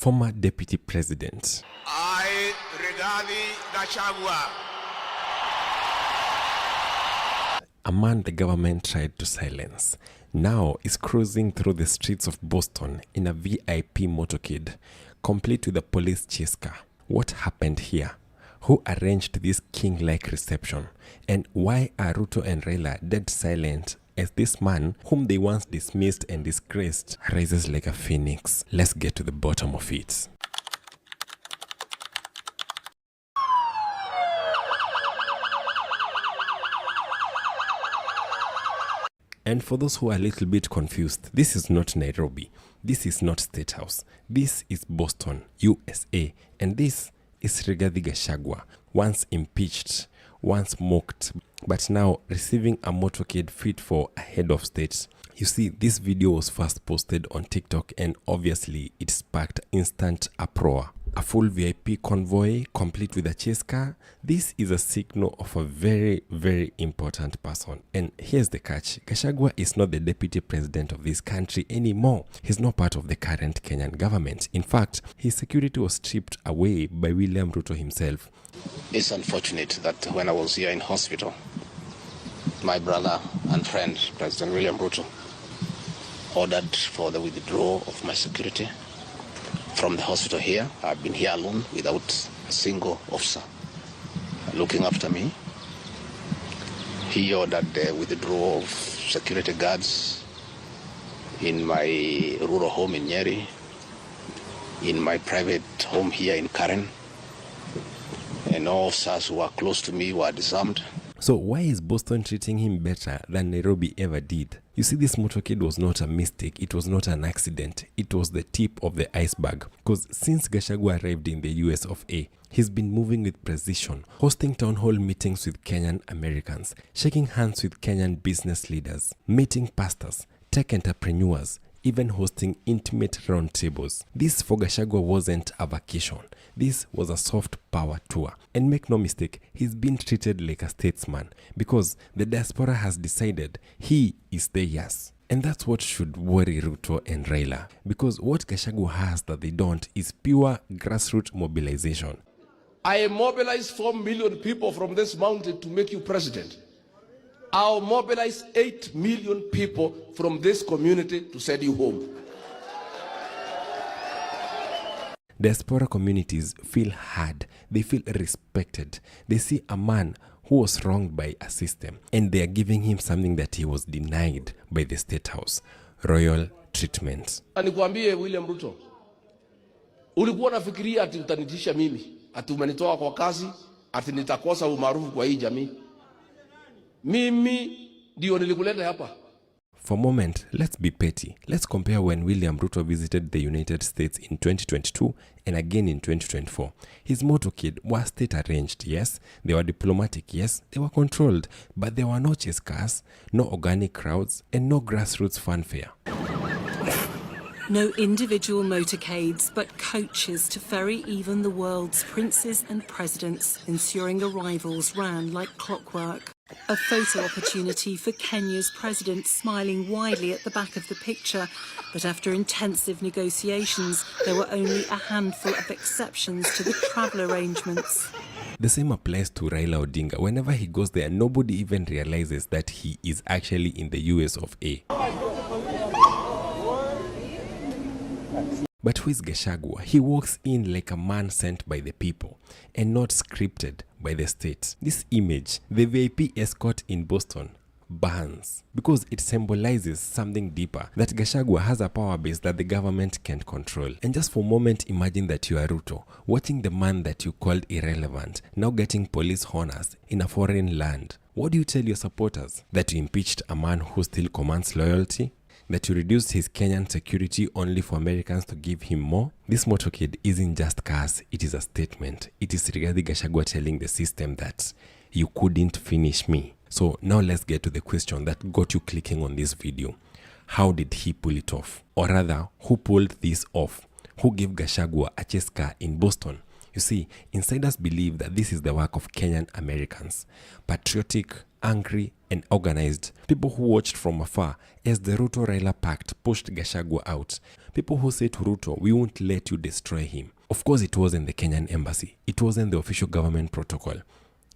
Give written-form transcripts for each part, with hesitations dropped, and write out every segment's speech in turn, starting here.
former deputy president. I, Riggy Gachagua. A man the government tried to silence, now is cruising through the streets of Boston in a VIP motorcade, complete with a police chase car. What happened here? Who arranged this king-like reception? And why are Ruto and Raila dead silent as this man, whom they once dismissed and disgraced, rises like a phoenix? Let's get to the bottom of it. And for those who are a little bit confused, this is not Nairobi, this is not State House, this is Boston, USA, and this is Rigathi Gachagua, once impeached, once mocked, but now receiving a motorcade fit for a head of state. You see, this video was first posted on TikTok and obviously it sparked instant uproar. A full VIP convoy complete with a chase car. This is a signal of a very, very important person. And here's the catch. Gachagua is not the deputy president of this country anymore. He's not part of the current Kenyan government. In fact, his security was stripped away by William Ruto himself. It's unfortunate that when I was here in hospital, my brother and friend, President William Ruto, ordered for the withdrawal of my security from the hospital here. I've been here alone without a single officer looking after me. He ordered the withdrawal of security guards in my rural home in Nyeri, in my private home here in Karen, and all officers who are close to me were disarmed. So why is Boston treating him better than Nairobi ever did? You see, this motorcade was not a mistake, it was not an accident, it was the tip of the iceberg. Because since Gachagua arrived in the US of A, he's been moving with precision, hosting town hall meetings with Kenyan Americans, shaking hands with Kenyan business leaders, meeting pastors, tech entrepreneurs, even hosting intimate roundtables. This for Gachagua wasn't a vacation. This was a soft power tour. And make no mistake, he's been treated like a statesman because the diaspora has decided he is theirs. And that's what should worry Ruto and Raila, because what Gachagua has that they don't is pure grassroots mobilization. I mobilized 4 million people from this mountain to make you president. I'll mobilize 8 million people from this community to send you home. Diaspora communities feel heard, they feel respected. They see a man who was wronged by a system and they are giving him something that he was denied by the State House: royal treatment. Nikwambie William Ruto, ulikuwa nafikiria ati utanitisha mimi, ati umenitoa kwa kazi, ati nitakosa umaarufu kwa hii jamii. Mimi ndio nilikuleta hapa. For a moment, let's be petty. Let's compare when William Ruto visited the United States in 2022 and again in 2024. His motorcade was state arranged, yes. They were diplomatic, yes. They were controlled, but there were no chase cars, no organic crowds, and no grassroots fanfare. No individual motorcades, but coaches to ferry even the world's princes and presidents, ensuring arrivals ran like clockwork. A photo opportunity for Kenya's president, smiling widely at the back of the picture. But after intensive negotiations, there were only a handful of exceptions to the travel arrangements. The same applies to Raila Odinga. Whenever he goes there, nobody even realizes that he is actually in the US of A. But who is Gachagua? He walks in like a man sent by the people and not scripted by the state. This image, the VIP escort in Boston, burns because it symbolizes something deeper, that Gachagua has a power base that the government can't control. And just for a moment, imagine that you are Ruto, watching the man that you called irrelevant now getting police honors in a foreign land. What do you tell your supporters? That you impeached a man who still commands loyalty? That you reduced his Kenyan security only for Americans to give him more? This motorcade isn't just cars, it is a statement. It is Rigathi Gachagua telling the system that you couldn't finish me. So now let's get to the question that got you clicking on this video. How did he pull it off? Or rather, who pulled this off? Who gave Gachagua a chase car in Boston? You see, insiders believe that this is the work of Kenyan Americans, patriotic, angry and organized. People who watched from afar as the Ruto-Raila pact pushed Gachagua out. People who said to Ruto, we won't let you destroy him. Of course, it wasn't the Kenyan embassy. It wasn't the official government protocol.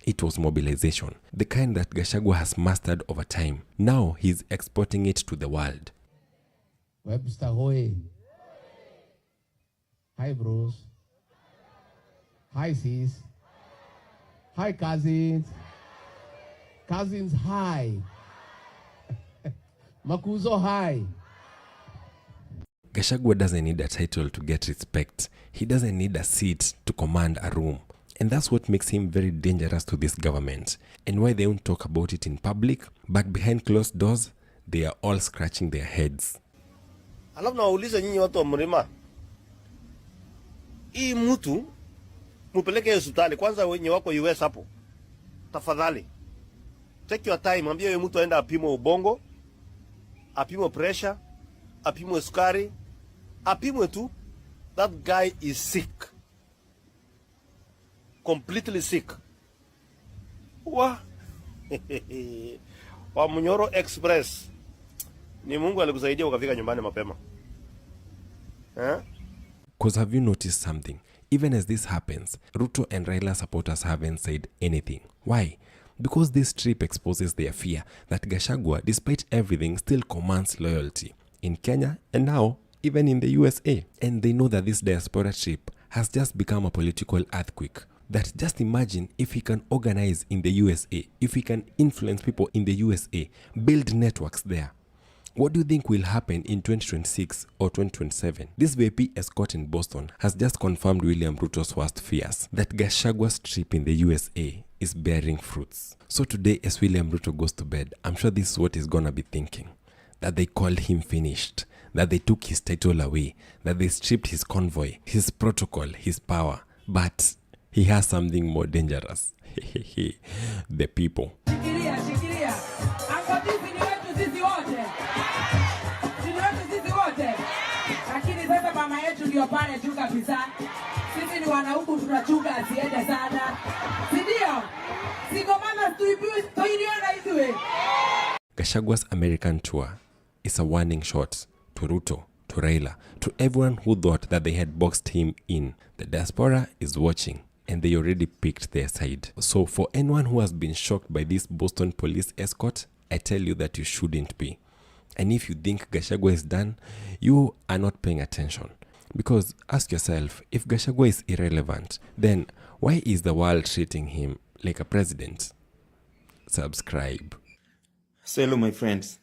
It was mobilization, the kind that Gachagua has mastered over time. Now he's exporting it to the world. Webster, hoy. Hi, bros. Hi, sis. Hi, cousins. Cousins, hi. Makuzo, hi. Gachagua doesn't need a title to get respect. He doesn't need a seat to command a room. And that's what makes him very dangerous to this government. And why they don't talk about it in public, but behind closed doors, they are all scratching their heads. Alafu nawauliza nyinyi watu wa mlima, hii mtu mupeleke hospitali kwanza, wenye wako US hapo, tafadhali take your time, ambia yeye mtu aenda apimwe ubongo, apimwe pressure, apimwe sukari, apimwe tu. That guy is sick, completely sick. Wa wa Munyoro Express, ni Mungu alikusaidia ukafika nyumbani mapema. Because have you noticed something? Even as this happens, Ruto and Raila supporters haven't said anything. Why? Because this trip exposes their fear that Gachagua, despite everything, still commands loyalty in Kenya and now even in the USA. And they know that this diaspora trip has just become a political earthquake. That just imagine if he can organize in the USA, if he can influence people in the USA, build networks there. What do you think will happen in 2026 or 2027? This VIP escort in Boston has just confirmed William Ruto's worst fears, that Gachagua's trip in the USA is bearing fruits. So today, as William Ruto goes to bed, I'm sure this is what he's gonna be thinking. That they called him finished, that they took his title away, that they stripped his convoy, his protocol, his power. But he has something more dangerous. The people. Gachagua's American tour is a warning shot to Ruto, to Raila, to everyone who thought that they had boxed him in. The diaspora is watching, and they already picked their side. So for anyone who has been shocked by this Boston police escort, I tell you that you shouldn't be. And if you think Gachagua is done, you are not paying attention. Because ask yourself, if Gachagua is irrelevant, then why is the world treating him like a president? Subscribe. So hello my friends.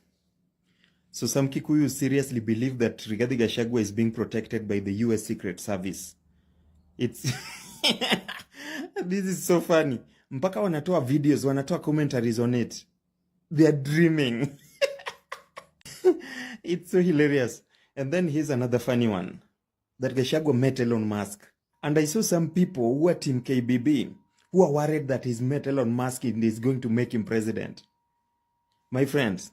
So some Kikuyu seriously believe that Rigathi Gachagua is being protected by the US Secret Service. It's this is so funny. Mpaka wanatoa videos, wanatoa commentaries on it. They are dreaming. It's so hilarious. And then here's another funny one. That Gachagua met Elon Musk. And I saw some people who are Team KBB who are worried that he's met Elon Musk and is going to make him president. My friends,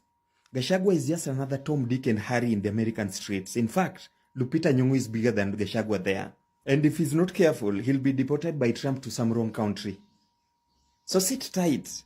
Gachagua is just another Tom, Dick and Harry in the American streets. In fact, Lupita Nyong'o is bigger than Gachagua there. And if he's not careful, he'll be deported by Trump to some wrong country. So sit tight.